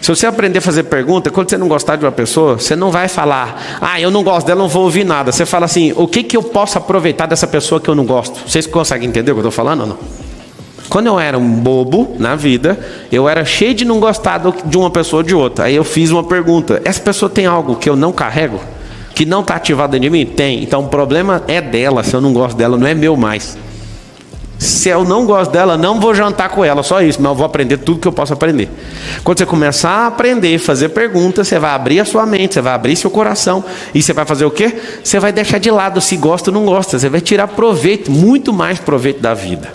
Se você aprender a fazer pergunta, quando você não gostar de uma pessoa, você não vai falar, eu não gosto dela, não vou ouvir nada. Você fala assim, o que eu posso aproveitar dessa pessoa que eu não gosto? Vocês conseguem entender o que eu estou falando ou não? Quando eu era um bobo na vida, eu era cheio de não gostar de uma pessoa ou de outra. Aí eu fiz uma pergunta, essa pessoa tem algo que eu não carrego? Que não está ativado dentro de mim? Tem. Então o problema é dela, se eu não gosto dela, não é meu mais. Se eu não gosto dela, não vou jantar com ela, só isso, mas eu vou aprender tudo que eu posso aprender. Quando você começar a aprender, fazer perguntas, você vai abrir a sua mente, você vai abrir seu coração, e você vai fazer o quê? Você vai deixar de lado se gosta ou não gosta, você vai tirar proveito, muito mais proveito da vida.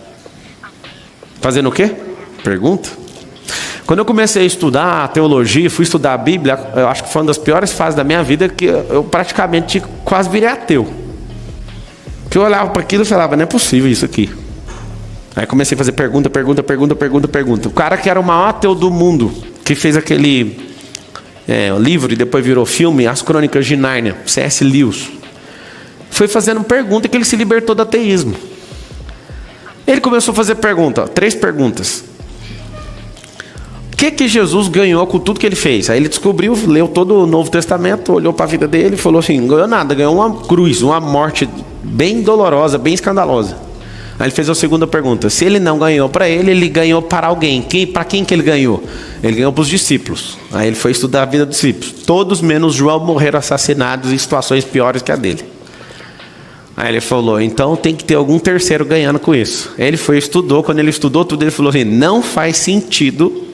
Fazendo o quê? Pergunta. Quando eu comecei a estudar a teologia, fui estudar a Bíblia, eu acho que foi uma das piores fases da minha vida, que eu praticamente quase virei ateu. Que eu olhava para aquilo e falava, não é possível isso aqui. Aí comecei a fazer pergunta. O cara que era o maior ateu do mundo, que fez aquele livro e depois virou filme, As Crônicas de Nárnia, C.S. Lewis, foi fazendo pergunta que ele se libertou do ateísmo. Ele começou a fazer pergunta, 3 perguntas. O que Jesus ganhou com tudo que ele fez? Aí ele descobriu, leu todo o Novo Testamento, olhou para a vida dele e falou assim, não ganhou nada, ganhou uma cruz, uma morte bem dolorosa, bem escandalosa. Aí ele fez a segunda pergunta, se ele não ganhou para ele, ele ganhou para alguém. Para quem que ele ganhou? Ele ganhou para os discípulos. Aí ele foi estudar a vida dos discípulos. Todos menos João morreram assassinados em situações piores que a dele. Aí ele falou, então tem que ter algum terceiro ganhando com isso. Aí ele foi estudou, quando ele estudou tudo, ele falou assim, não faz sentido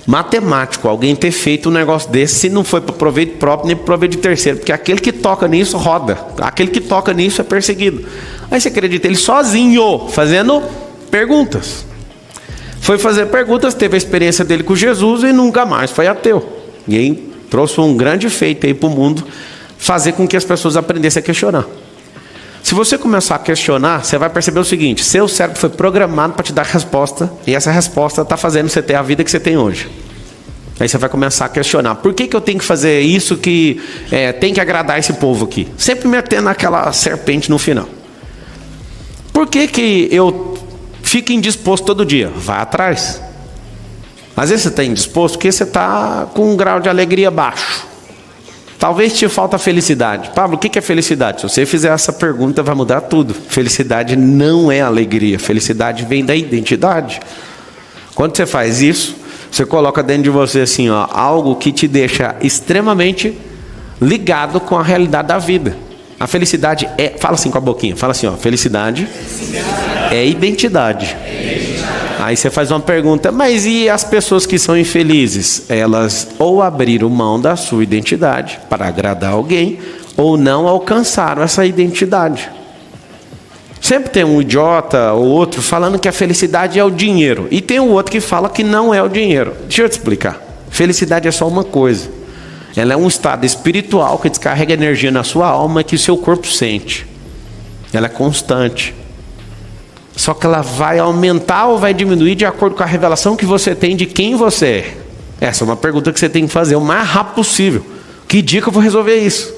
matemático alguém ter feito um negócio desse se não foi para proveito próprio nem para proveito de terceiro, porque aquele que toca nisso roda, aquele que toca nisso é perseguido. Aí você acredita, ele sozinho fazendo perguntas, foi fazer perguntas, teve a experiência dele com Jesus e nunca mais foi ateu. E aí trouxe um grande feito aí para o mundo, fazer com que as pessoas aprendessem a questionar. Se você começar a questionar, você vai perceber o seguinte, seu cérebro foi programado para te dar resposta, e essa resposta está fazendo você ter a vida que você tem hoje. Aí você vai começar a questionar, por que eu tenho que fazer isso que tem que agradar esse povo aqui? Sempre metendo aquela serpente no final. Por que eu fico indisposto todo dia? Vai atrás. Às vezes você está indisposto porque você está com um grau de alegria baixo. Talvez te falta felicidade. Pablo, o que é felicidade? Se você fizer essa pergunta, vai mudar tudo. Felicidade não é alegria. Felicidade vem da identidade. Quando você faz isso, você coloca dentro de você assim, algo que te deixa extremamente ligado com a realidade da vida. A felicidade fala assim com a boquinha, fala assim, felicidade é identidade. Aí você faz uma pergunta, mas e as pessoas que são infelizes? Elas ou abriram mão da sua identidade para agradar alguém, ou não alcançaram essa identidade. Sempre tem um idiota ou outro falando que a felicidade é o dinheiro, e tem o outro que fala que não é o dinheiro. Deixa eu te explicar. Felicidade é só uma coisa. Ela é um estado espiritual que descarrega energia na sua alma que o seu corpo sente. Ela é constante. Só que ela vai aumentar ou vai diminuir de acordo com a revelação que você tem de quem você é. Essa é uma pergunta que você tem que fazer o mais rápido possível. Que dia que eu vou resolver isso?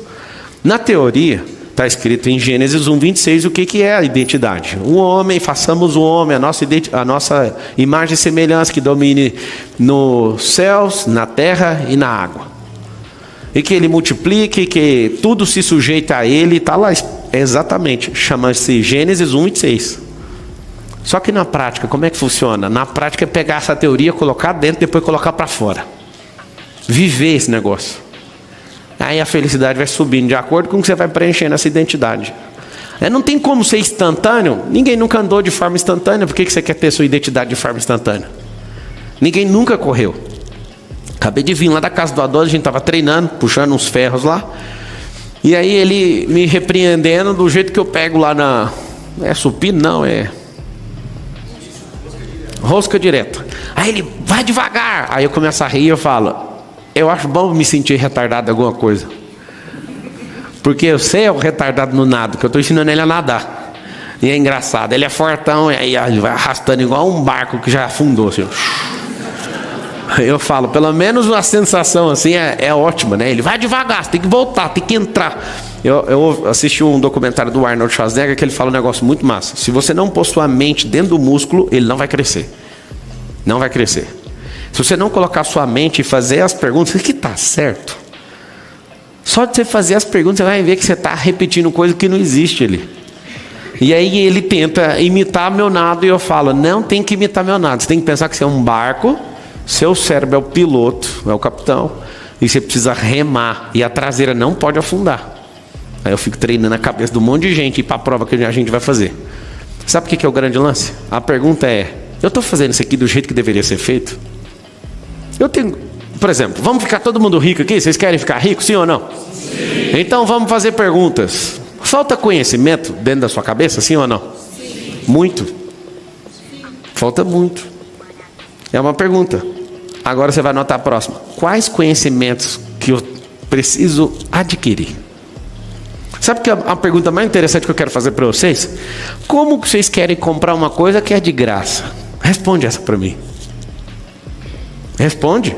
Na teoria, está escrito em Gênesis 1:26 o que é a identidade. O homem, façamos o homem, a nossa imagem e semelhança que domine nos céus, na terra e na água. E que ele multiplique, que tudo se sujeita a ele, está lá exatamente, chama-se Gênesis 1:26. Só que na prática, como é que funciona? Na prática é pegar essa teoria, colocar dentro, depois colocar para fora. Viver esse negócio. Aí a felicidade vai subindo de acordo com o que você vai preenchendo essa identidade. Não tem como ser instantâneo. Ninguém nunca andou de forma instantânea. Por que você quer ter sua identidade de forma instantânea? Ninguém nunca correu. Acabei de vir lá da casa do Adolfo, a gente estava treinando, puxando uns ferros lá. E aí ele me repreendendo do jeito que eu pego lá na... supino? Não, rosca direta. Aí ele, vai devagar. Aí eu começo a rir e eu falo, eu acho bom me sentir retardado em alguma coisa. Porque eu sei o retardado no nado, que eu estou ensinando ele a nadar. E é engraçado, ele é fortão, e aí ele vai arrastando igual um barco que já afundou, assim. Eu falo, pelo menos a sensação assim é ótima, né? Ele vai devagar, você tem que voltar, tem que entrar. Eu assisti um documentário do Arnold Schwarzenegger que ele fala um negócio muito massa. Se você não pôr sua mente dentro do músculo, ele não vai crescer. Não vai crescer. Se você não colocar sua mente e fazer as perguntas, isso que está certo. Só de você fazer as perguntas, você vai ver que você está repetindo coisa que não existe ali. E aí ele tenta imitar meu nado e eu falo, não tem que imitar meu nado. Você tem que pensar que você é um barco, seu cérebro é o piloto, é o capitão, e você precisa remar, e a traseira não pode afundar. Aí eu fico treinando a cabeça de um monte de gente e para a prova que a gente vai fazer. Sabe o que é o grande lance? A pergunta é, eu estou fazendo isso aqui do jeito que deveria ser feito? Eu tenho, por exemplo, vamos ficar todo mundo rico aqui? Vocês querem ficar rico, sim ou não? Sim. Então vamos fazer perguntas. Falta conhecimento dentro da sua cabeça, sim ou não? Sim. Muito? Sim. Falta muito. É uma pergunta. Agora você vai anotar a próxima. Quais conhecimentos que eu preciso adquirir? Sabe que a pergunta mais interessante que eu quero fazer para vocês? Como que vocês querem comprar uma coisa que é de graça? Responde essa para mim. Responde.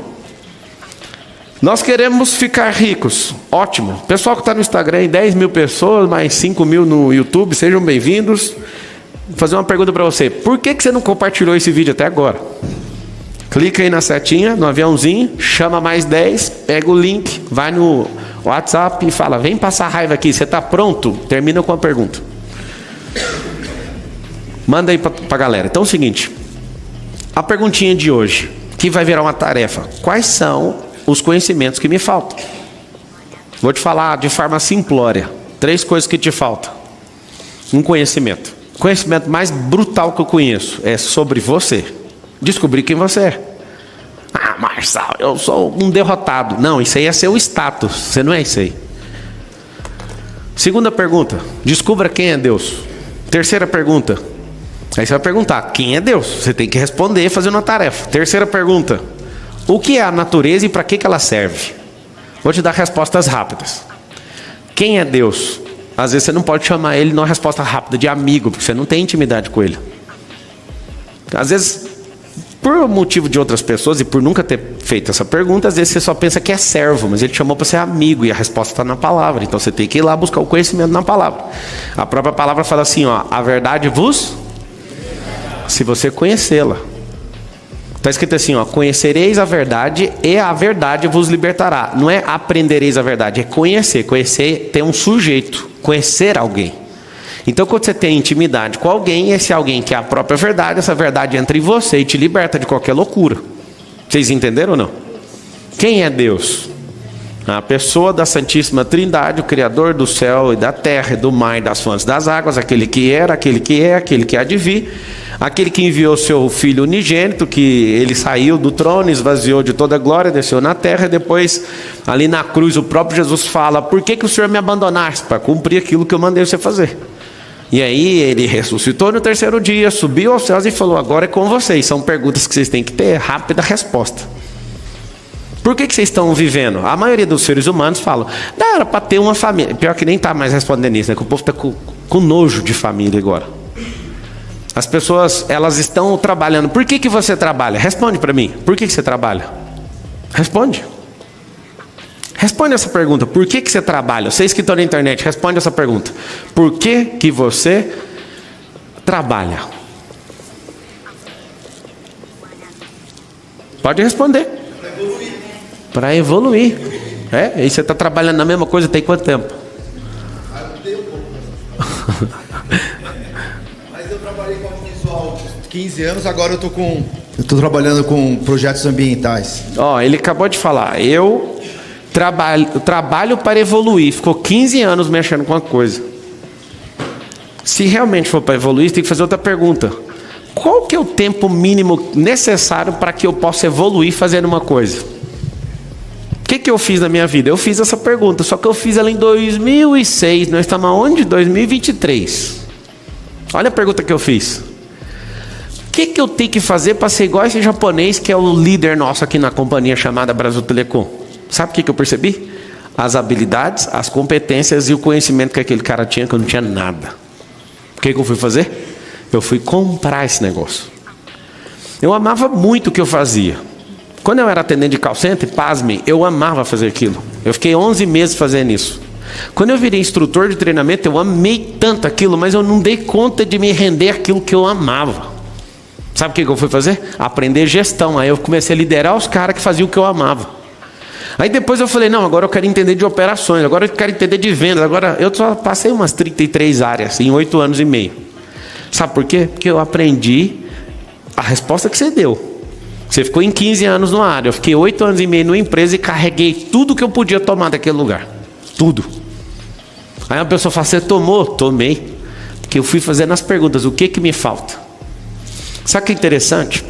Nós queremos ficar ricos. Ótimo. Pessoal que está no Instagram, 10 mil pessoas, mais 5 mil no YouTube, sejam bem-vindos. Vou fazer uma pergunta para você. Por que você não compartilhou esse vídeo até agora? Clica aí na setinha, no aviãozinho, chama mais 10, pega o link, vai no WhatsApp e fala, vem passar raiva aqui, você está pronto? Termina com a pergunta. Manda aí para a galera. Então é o seguinte, a perguntinha de hoje, que vai virar uma tarefa. Quais são os conhecimentos que me faltam? Vou te falar de forma simplória. 3 coisas que te faltam. Um conhecimento. O conhecimento mais brutal que eu conheço é sobre você. Descobrir quem você é. Ah, Marçal, eu sou um derrotado. Não, isso aí é seu status. Você não é isso aí. Segunda pergunta. Descubra quem é Deus. Terceira pergunta. Aí você vai perguntar, quem é Deus? Você tem que responder fazendo uma tarefa. Terceira pergunta. O que é a natureza e para que ela serve? Vou te dar respostas rápidas. Quem é Deus? Às vezes você não pode chamar ele numa resposta rápida de amigo, porque você não tem intimidade com ele. Às vezes, por motivo de outras pessoas e por nunca ter feito essa pergunta, às vezes você só pensa que é servo, mas ele te chamou para ser amigo e a resposta está na palavra. Então você tem que ir lá buscar o conhecimento na palavra. A própria palavra fala assim, ó, a verdade vos... Se você conhecê-la. Está escrito assim, ó, conhecereis a verdade e a verdade vos libertará. Não é aprendereis a verdade, é conhecer. Conhecer tem um sujeito, conhecer alguém. Então quando você tem intimidade com alguém, esse alguém que é a própria verdade, essa verdade entra em você e te liberta de qualquer loucura. Vocês entenderam ou não? Quem é Deus? A pessoa da Santíssima Trindade, o Criador do céu e da terra, e do mar e das fontes das águas, aquele que era, aquele que é, aquele que há de vir, aquele que enviou seu Filho unigênito, que ele saiu do trono, esvaziou de toda a glória, desceu na terra, e depois ali na cruz o próprio Jesus fala, por que o Senhor me abandonaste? Para cumprir aquilo que eu mandei você fazer. E aí ele ressuscitou no terceiro dia, subiu aos céus e falou, agora é com vocês. São perguntas que vocês têm que ter rápida resposta. Por que vocês estão vivendo? A maioria dos seres humanos falam, não, era para ter uma família. Pior que nem está mais respondendo isso, né? Que o povo está com nojo de família agora. As pessoas, elas estão trabalhando. Por que você trabalha? Responde para mim. Por que você trabalha? Responde. Responde essa pergunta. Por que você trabalha? Vocês que estão na internet, responde essa pergunta. Por que você trabalha? Pode responder. Para evoluir. E você está trabalhando na mesma coisa tem quanto tempo? Mas eu trabalhei com audiovisual 15 anos, agora eu estou trabalhando com projetos ambientais. Ele acabou de falar, eu trabalho para evoluir. Ficou 15 anos mexendo com uma coisa. Se realmente for para evoluir, você tem que fazer outra pergunta. Qual que é o tempo mínimo necessário para que eu possa evoluir fazendo uma coisa? O que eu fiz na minha vida? Eu fiz essa pergunta, só que eu fiz ela em 2006. Nós estamos onde? 2023. Olha a pergunta que eu fiz. O que eu tenho que fazer para ser igual esse japonês que é o líder nosso aqui na companhia chamada Brasil Telecom? Sabe o que eu percebi? As habilidades, as competências e o conhecimento que aquele cara tinha, que eu não tinha nada. O que eu fui fazer? Eu fui comprar esse negócio. Eu amava muito o que eu fazia. Quando eu era atendente de call center, pasmem, eu amava fazer aquilo. Eu fiquei 11 meses fazendo isso. Quando eu virei instrutor de treinamento, eu amei tanto aquilo, mas eu não dei conta de me render aquilo que eu amava. Sabe o que eu fui fazer? Aprender gestão. Aí eu comecei a liderar os caras que faziam o que eu amava. Aí depois eu falei, não, agora eu quero entender de operações, agora eu quero entender de vendas. Agora eu só passei umas 33 áreas em 8 anos e meio. Sabe por quê? Porque eu aprendi a resposta que você deu. Você ficou em 15 anos numa área, eu fiquei 8 anos e meio numa empresa e carreguei tudo que eu podia tomar daquele lugar. Tudo. Aí uma pessoa fala, você tomou? Tomei. Porque eu fui fazendo as perguntas, o que me falta? Sabe o que é interessante?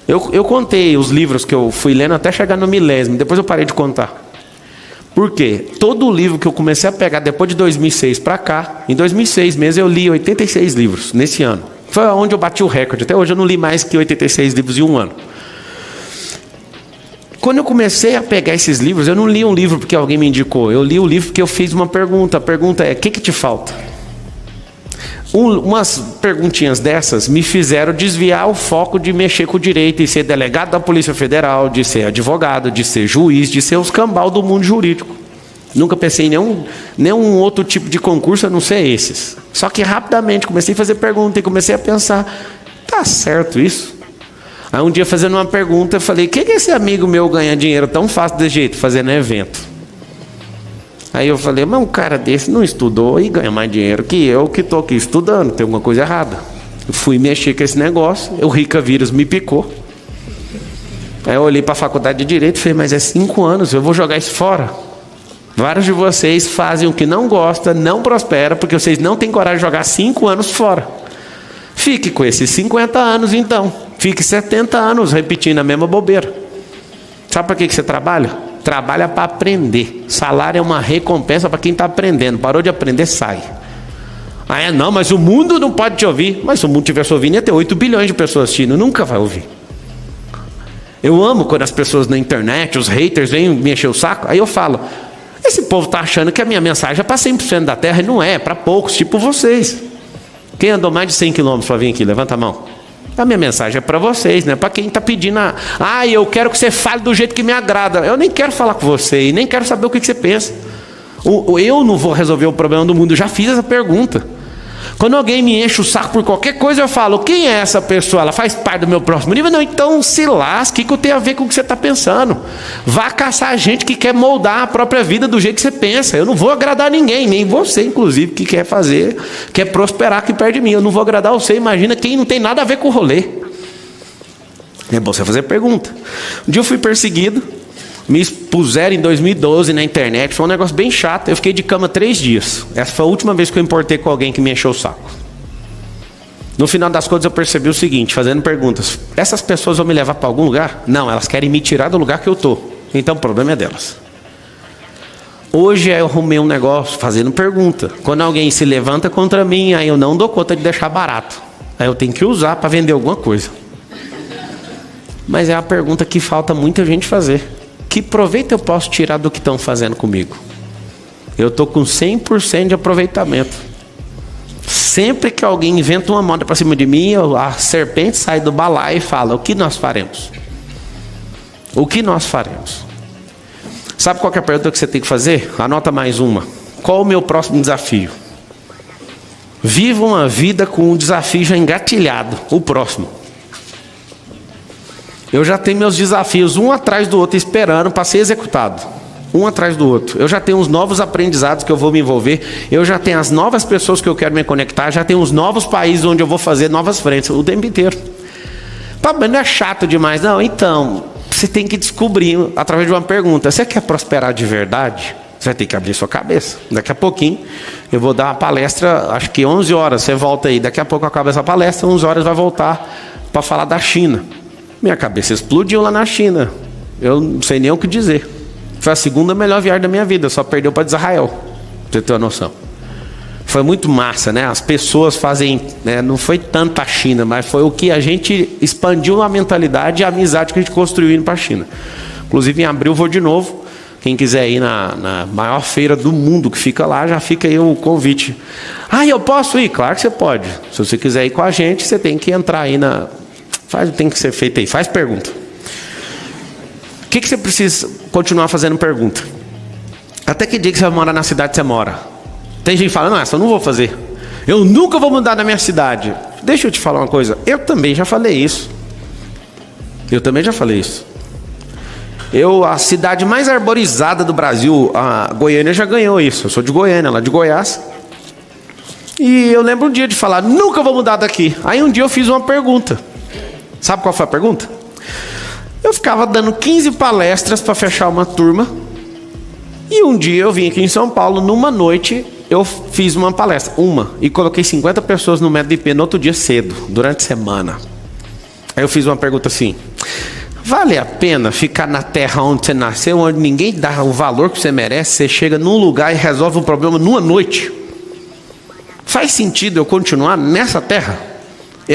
Eu contei os livros que eu fui lendo até chegar no 1000º, depois eu parei de contar. Por quê? Todo livro que eu comecei a pegar depois de 2006 para cá, em 2006 mesmo eu li 86 livros, nesse ano. Foi onde eu bati o recorde, até hoje eu não li mais que 86 livros em um ano. Quando eu comecei a pegar esses livros, eu não li um livro porque alguém me indicou, eu li o livro porque eu fiz uma pergunta. A pergunta é, o que te falta? Umas perguntinhas dessas me fizeram desviar o foco de mexer com o direito e ser delegado da Polícia Federal, de ser advogado, de ser juiz, de ser os cambal do mundo jurídico. Nunca pensei em nenhum outro tipo de concurso a não ser esses. Só que rapidamente comecei a fazer pergunta e comecei a pensar, tá certo isso? Aí um dia fazendo uma pergunta, eu falei, o que esse amigo meu ganha dinheiro tão fácil desse jeito, fazendo evento? Aí eu falei, mas um cara desse não estudou e ganha mais dinheiro que eu que estou aqui estudando, tem alguma coisa errada. Eu fui mexer com esse negócio, o Rica vírus me picou. Aí eu olhei para a faculdade de Direito e falei, mas é 5 anos, eu vou jogar isso fora. Vários de vocês fazem o que não gosta, não prospera, porque vocês não têm coragem de jogar 5 anos fora. Fique com esses 50 anos então. Fique 70 anos repetindo a mesma bobeira. Sabe para que você trabalha? Trabalha para aprender. Salário é uma recompensa para quem está aprendendo. Parou de aprender, sai. Ah, não, mas o mundo não pode te ouvir. Mas se o mundo estivesse ouvindo, ia ter 8 bilhões de pessoas assistindo. Nunca vai ouvir. Eu amo quando as pessoas na internet, os haters, vêm me encher o saco. Aí eu falo, esse povo está achando que a minha mensagem é para 100% da terra. E não é para poucos, tipo vocês. Quem andou mais de 100 quilômetros para vir aqui? Levanta a mão. A minha mensagem é para vocês, né? Para quem está pedindo, eu quero que você fale do jeito que me agrada. Eu nem quero falar com você e nem quero saber o que você pensa. Eu não vou resolver o problema do mundo, eu já fiz essa pergunta. Quando alguém me enche o saco por qualquer coisa, eu falo, quem é essa pessoa? Ela faz parte do meu próximo nível? Não, então se lasque, o que eu tenho a ver com o que você está pensando? Vá caçar gente que quer moldar a própria vida do jeito que você pensa. Eu não vou agradar ninguém, nem você, inclusive, que quer prosperar aqui perto de mim. Eu não vou agradar você, imagina quem não tem nada a ver com o rolê. É bom você fazer pergunta. Um dia eu fui perseguido, me expuseram em 2012 na internet, foi um negócio bem chato, eu fiquei de cama 3 dias. Essa foi a última vez que eu importei com alguém que me encheu o saco. No final das contas eu percebi o seguinte, fazendo perguntas, essas pessoas vão me levar para algum lugar? Não, elas querem me tirar do lugar que eu estou, então o problema é delas. Hoje eu arrumei um negócio fazendo pergunta, quando alguém se levanta contra mim, aí eu não dou conta de deixar barato, aí eu tenho que usar para vender alguma coisa. Mas é a pergunta que falta muita gente fazer. Que proveito eu posso tirar do que estão fazendo comigo? Eu estou com 100% de aproveitamento. Sempre que alguém inventa uma moda para cima de mim, a serpente sai do balaio e fala, o que nós faremos? O que nós faremos? Sabe qual que é a pergunta que você tem que fazer? Anota mais uma. Qual o meu próximo desafio? Viva uma vida com um desafio já engatilhado. O próximo. Eu já tenho meus desafios um atrás do outro esperando para ser executado. Um atrás do outro. Eu já tenho os novos aprendizados que eu vou me envolver. Eu já tenho as novas pessoas que eu quero me conectar. Já tenho os novos países onde eu vou fazer novas frentes. O tempo inteiro. Mas não é chato demais. Não, então, você tem que descobrir através de uma pergunta. Você quer prosperar de verdade? Você vai ter que abrir sua cabeça. Daqui a pouquinho eu vou dar uma palestra, acho que 11 horas. Você volta aí. Daqui a pouco acaba essa palestra. 11 horas vai voltar para falar da China. Minha cabeça explodiu lá na China. Eu não sei nem o que dizer. Foi a segunda melhor viagem da minha vida. Só perdeu para Israel. Pra você ter uma noção. Foi muito massa, né? As pessoas fazem... Né? Não foi tanto a China, mas foi o que a gente expandiu a mentalidade e a amizade que a gente construiu indo para a China. Inclusive em abril vou de novo. Quem quiser ir na maior feira do mundo que fica lá, já fica aí o convite. Eu posso ir? Claro que você pode. Se você quiser ir com a gente, você tem que entrar aí na... tem que ser feito aí, faz pergunta. O que você precisa continuar fazendo pergunta? Até que dia que você vai morar na cidade que você mora? Tem gente falando, essa eu não vou fazer. Eu nunca vou mudar da minha cidade. deixa eu te falar uma coisa. Eu também já falei isso. A cidade mais arborizada do Brasil, a Goiânia, já ganhou isso. Eu sou de Goiânia, lá de Goiás. E eu lembro um dia de falar, nunca vou mudar daqui. Aí um dia eu fiz uma pergunta. Sabe qual foi a pergunta? Eu ficava dando 15 palestras para fechar uma turma. E um dia eu vim aqui em São Paulo, numa noite, eu fiz uma palestra, e coloquei 50 pessoas no método IP no outro dia cedo, durante a semana. Aí eu fiz uma pergunta assim, vale a pena ficar na terra onde você nasceu, onde ninguém dá o valor que você merece, você chega num lugar e resolve o problema numa noite? Faz sentido eu continuar nessa terra?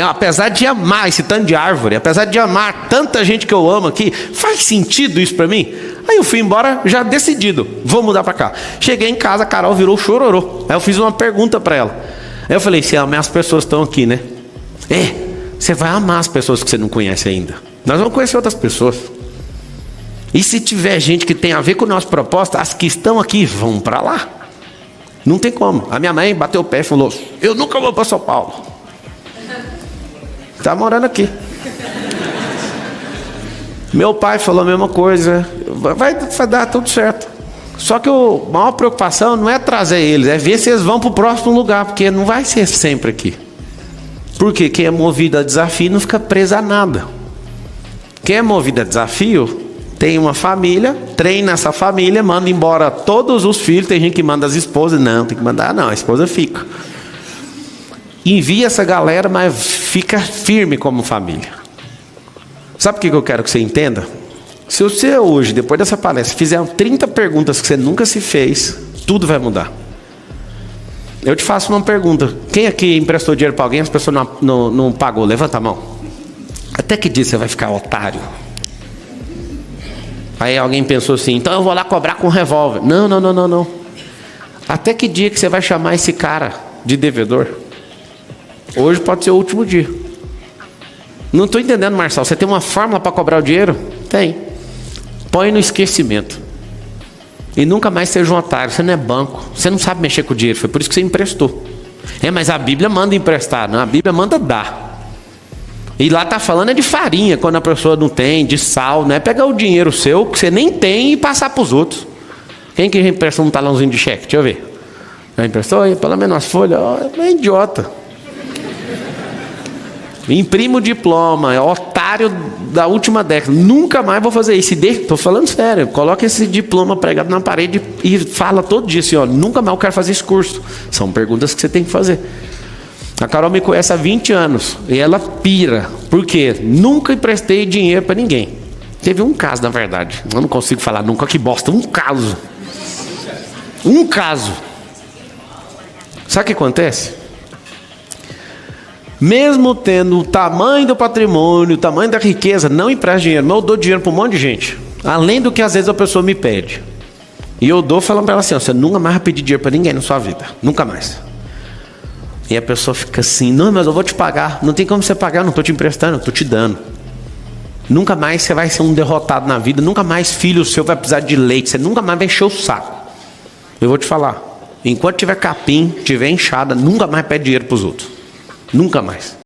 Apesar de amar esse tanto de árvore, apesar de amar tanta gente que eu amo aqui, faz sentido isso pra mim? Aí eu fui embora já decidido, vou mudar pra cá. Cheguei em casa, a Carol virou chororô. Aí eu fiz uma pergunta pra ela. Aí eu falei, você ama as pessoas que estão aqui, né? Você vai amar as pessoas que você não conhece ainda. Nós vamos conhecer outras pessoas. E se tiver gente que tem a ver com o nosso propósito, as que estão aqui vão pra lá. Não tem como. A minha mãe bateu o pé e falou, eu nunca vou pra São Paulo. Tá morando aqui. Meu pai falou a mesma coisa. Vai dar tudo certo. Só que a maior preocupação não é trazer eles, é ver se eles vão para o próximo lugar, porque não vai ser sempre aqui. Porque quem é movido a desafio não fica preso a nada. Quem é movido a desafio tem uma família, treina essa família, manda embora todos os filhos. Tem gente que manda as esposas, não, tem que mandar não, a esposa fica. Envia essa galera, mas fica firme como família. Sabe o que eu quero que você entenda? Se você hoje, depois dessa palestra, fizer 30 perguntas que você nunca se fez, tudo vai mudar. Eu te faço uma pergunta. Quem aqui emprestou dinheiro para alguém, as pessoas não pagou? Levanta a mão. Até que dia você vai ficar otário? Aí alguém pensou assim, então eu vou lá cobrar com revólver. Não. Até que dia que você vai chamar esse cara de devedor? Hoje pode ser o último dia. Não estou entendendo, Marcelo. Você tem uma fórmula para cobrar o dinheiro? Tem. Põe no esquecimento. E nunca mais seja um otário. Você não é banco. Você não sabe mexer com o dinheiro. Foi por isso que você emprestou. Mas a Bíblia manda emprestar. Não, a Bíblia manda dar. E lá está falando de farinha, quando a pessoa não tem, de sal. Não é pegar o dinheiro seu, que você nem tem, e passar para os outros. Quem que já emprestou um talãozinho de cheque? Deixa eu ver. Já emprestou? Pelo menos as folhas. É idiota. Imprima o diploma, é otário da última década. Nunca mais vou fazer isso. Estou falando sério. Coloca esse diploma pregado na parede e fala todo dia assim, nunca mais eu quero fazer esse curso. São perguntas que você tem que fazer. A Carol me conhece há 20 anos e ela pira. Por quê? Nunca emprestei dinheiro para ninguém. Teve um caso, na verdade. Eu não consigo falar nunca, que bosta. Um caso. Sabe o que acontece? Mesmo tendo o tamanho do patrimônio, o tamanho da riqueza, não empresto dinheiro, mas eu dou dinheiro para um monte de gente. Além do que às vezes a pessoa me pede. E eu dou falando para ela assim, você nunca mais vai pedir dinheiro para ninguém na sua vida. Nunca mais. E a pessoa fica assim, não, mas eu vou te pagar. Não tem como você pagar, eu não estou te emprestando, eu estou te dando. Nunca mais você vai ser um derrotado na vida. Nunca mais filho seu vai precisar de leite. Você nunca mais vai encher o saco. Eu vou te falar. Enquanto tiver capim, tiver enxada, nunca mais pede dinheiro para os outros. Nunca mais.